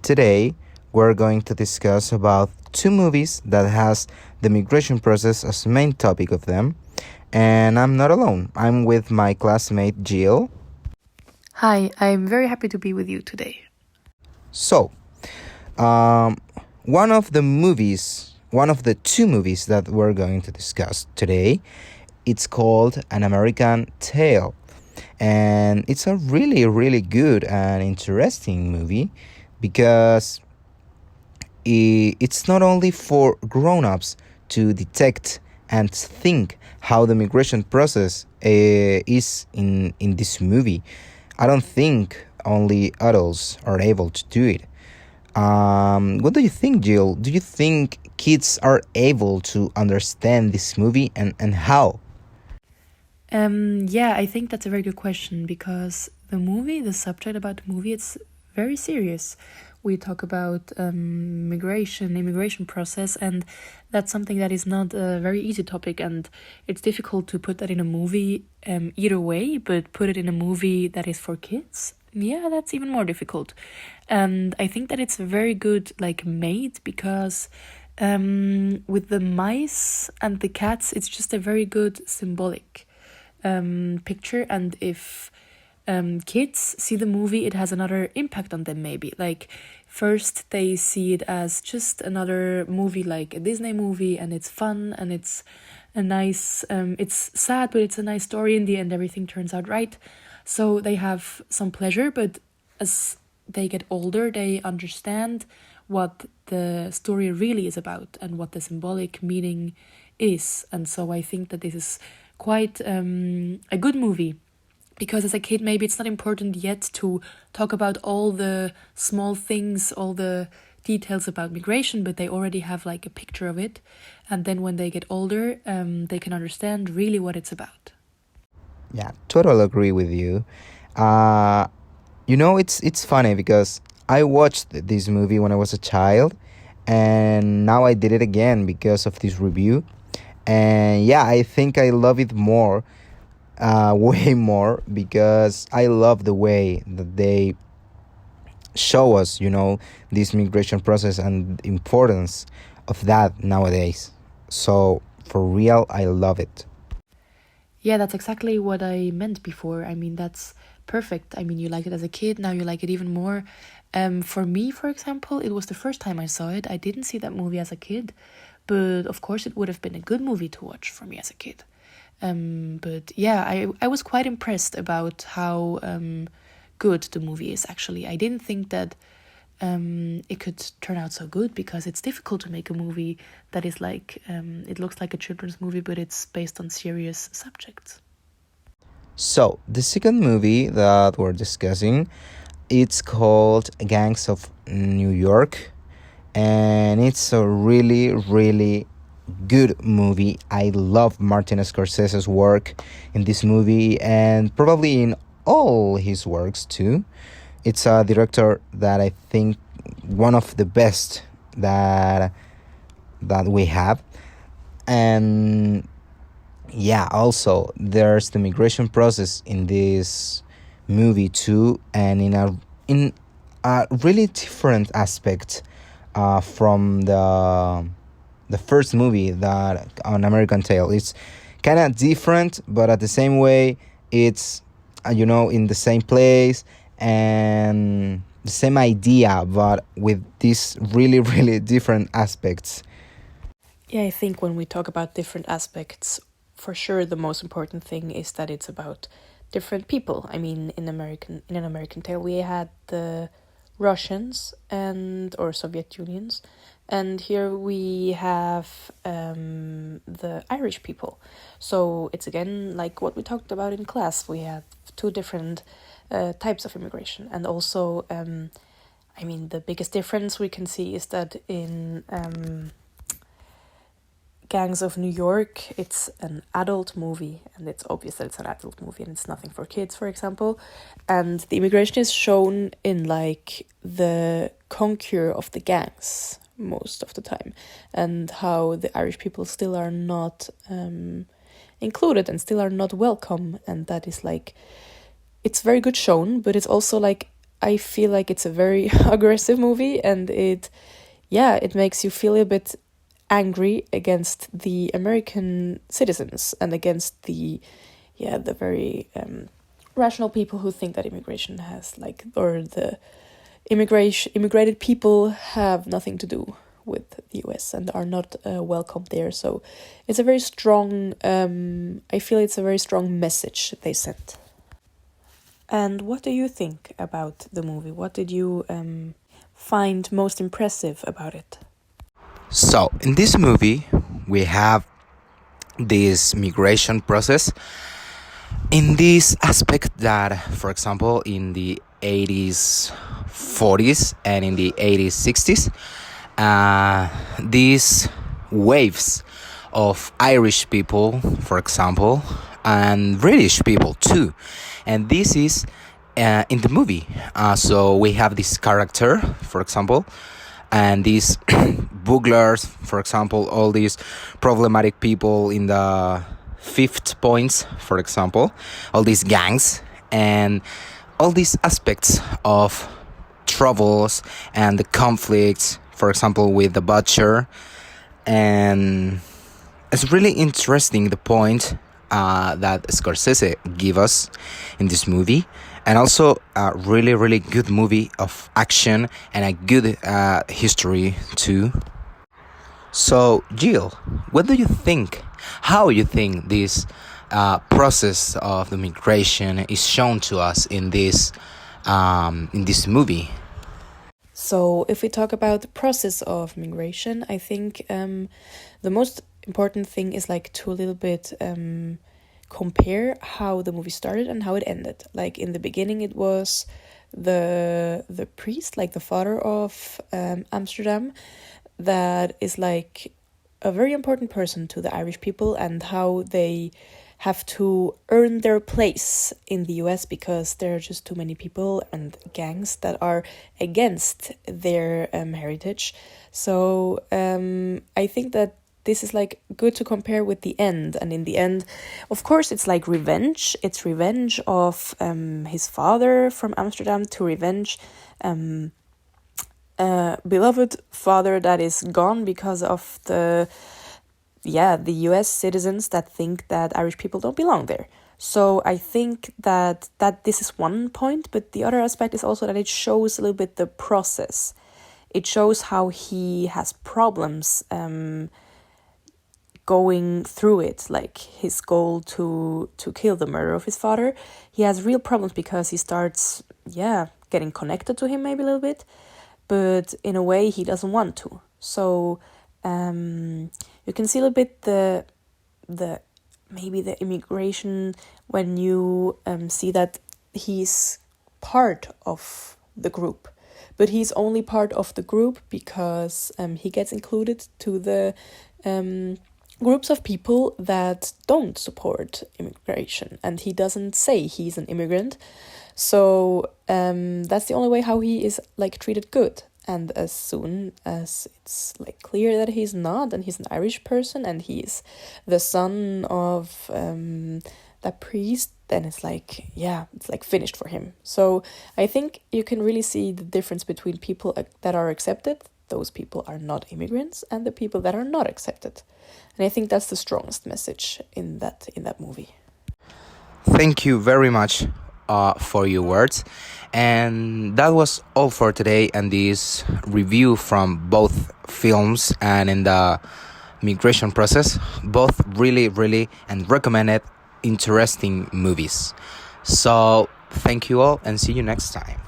Today, we're going to discuss about two movies that has the migration process as main topic of them. And I'm not alone. I'm with my classmate Jill. Hi, I'm very happy to be with you today. So, um, one of the two movies that we're going to discuss today, it's called An American Tale. And it's a really, really good and interesting movie because it's not only for grown-ups to detect and think how the migration process is in this movie. I don't think only adults are able to do it. What do you think, Jill? Do you think kids are able to understand this movie and how? Yeah, I think that's a very good question because the subject about the movie, it's very serious. We talk about immigration process, and that's something that is not a very easy topic, and it's difficult to put that in a movie either way, but put it in a movie that is for kids. Yeah, that's even more difficult. And I think that it's very good, made because with the mice and the cats, it's just a very good symbolic picture, and if kids see the movie, it has another impact on them maybe. Like, first they see it as just another movie, like a Disney movie, and it's fun and it's a nice it's sad, but it's a nice story in the end. Everything turns out right, so they have some pleasure, but as they get older, they understand what the story really is about and what the symbolic meaning is. And so I think that this is quite a good movie, because as a kid maybe it's not important yet to talk about all the small things, all the details about migration, but they already have like a picture of it, and then when they get older they can understand really what it's about. Yeah, totally agree with you. Uh, it's funny because I watched this movie when I was a child, and now I did it again because of this review. And yeah, I think I love it more, way more, because I love the way that they show us, this migration process and the importance of that nowadays. So for real, I love it. Yeah, that's exactly what I meant before. I mean, that's perfect. I mean, you like it as a kid, now you like it even more. For me, for example, it was the first time I saw it. I didn't see that movie as a kid, but of course it would have been a good movie to watch for me as a kid. But yeah, I was quite impressed about how good the movie is, actually. I didn't think that it could turn out so good, because it's difficult to make a movie that is like, it looks like a children's movie, but it's based on serious subjects. So the second movie that we're discussing, it's called Gangs of New York, and it's a really, really good movie. I love Martin Scorsese's work in this movie, and probably in all his works too. It's a director that I think one of the best that we have. And yeah, also there's the migration process in this movie too, and in a really different aspect from the first movie, that An American Tale. It's kind of different, but at the same way, it's in the same place and the same idea, but with these really, really different aspects. Yeah, I think when we talk about different aspects, for sure the most important thing is that it's about different people. I mean, in An American Tale, we had the Russians or Soviet Unions, and here we have the Irish people. So it's again like what we talked about in class. We have two different types of immigration, and also I mean, the biggest difference we can see is that in Gangs of New York, it's an adult movie, and it's obvious that it's an adult movie and it's nothing for kids, for example. And the immigration is shown in like the conquer of the gangs most of the time, and how the Irish people still are not included and still are not welcome. And that is like, it's very good shown, but it's also like I feel like it's a very aggressive movie, and it makes you feel a bit angry against the American citizens and against the very rational people who think that immigration has or the immigrated people have nothing to do with the US and are not welcome there. So it's a very strong, I feel it's a very strong message they sent. And what do you think about the movie? What did you find most impressive about it? So, in this movie, we have this migration process in this aspect that, for example, in the 80s, 40s, and in the 80s, 60s, these waves of Irish people, for example, and British people too. And this is in the movie. So we have this character, for example, and these booglers, for example, all these problematic people in the fifth points, for example, all these gangs, and all these aspects of troubles and the conflicts, for example, with the butcher. And it's really interesting the point that Scorsese give us in this movie, and also a really, really good movie of action and a good history too. So, Jill, what do you think? How you think this process of the migration is shown to us in this movie? So, if we talk about the process of migration, I think the most important thing is to a little bit compare how the movie started and how it ended. Like in the beginning, it was the priest, the father of Amsterdam, that is a very important person to the Irish people, and how they have to earn their place in the US because there are just too many people and gangs that are against their heritage. So I think that this is good to compare with the end. And in the end, of course, it's revenge. It's revenge of his father from Amsterdam to revenge beloved father that is gone because of the US citizens that think that Irish people don't belong there. So I think that this is one point, but the other aspect is also that it shows a little bit the process. It shows how he has problems going through it, his goal to kill the murder of his father. He has real problems because he starts getting connected to him maybe a little bit, but in a way he doesn't want to. So you can see a little bit the maybe the immigration when you see that he's part of the group, but he's only part of the group because he gets included to the groups of people that don't support immigration, and he doesn't say he's an immigrant. So that's the only way how he is treated good. And as soon as it's clear that he's not, and he's an Irish person, and he's the son of that priest, then it's it's finished for him. So I think you can really see the difference between people that are accepted, those people are not immigrants, and the people that are not accepted. And I think that's the strongest message in that movie. Thank you very much for your words. And that was all for today and this review from both films and in the migration process. Both really, really and recommended interesting movies. So thank you all and see you next time.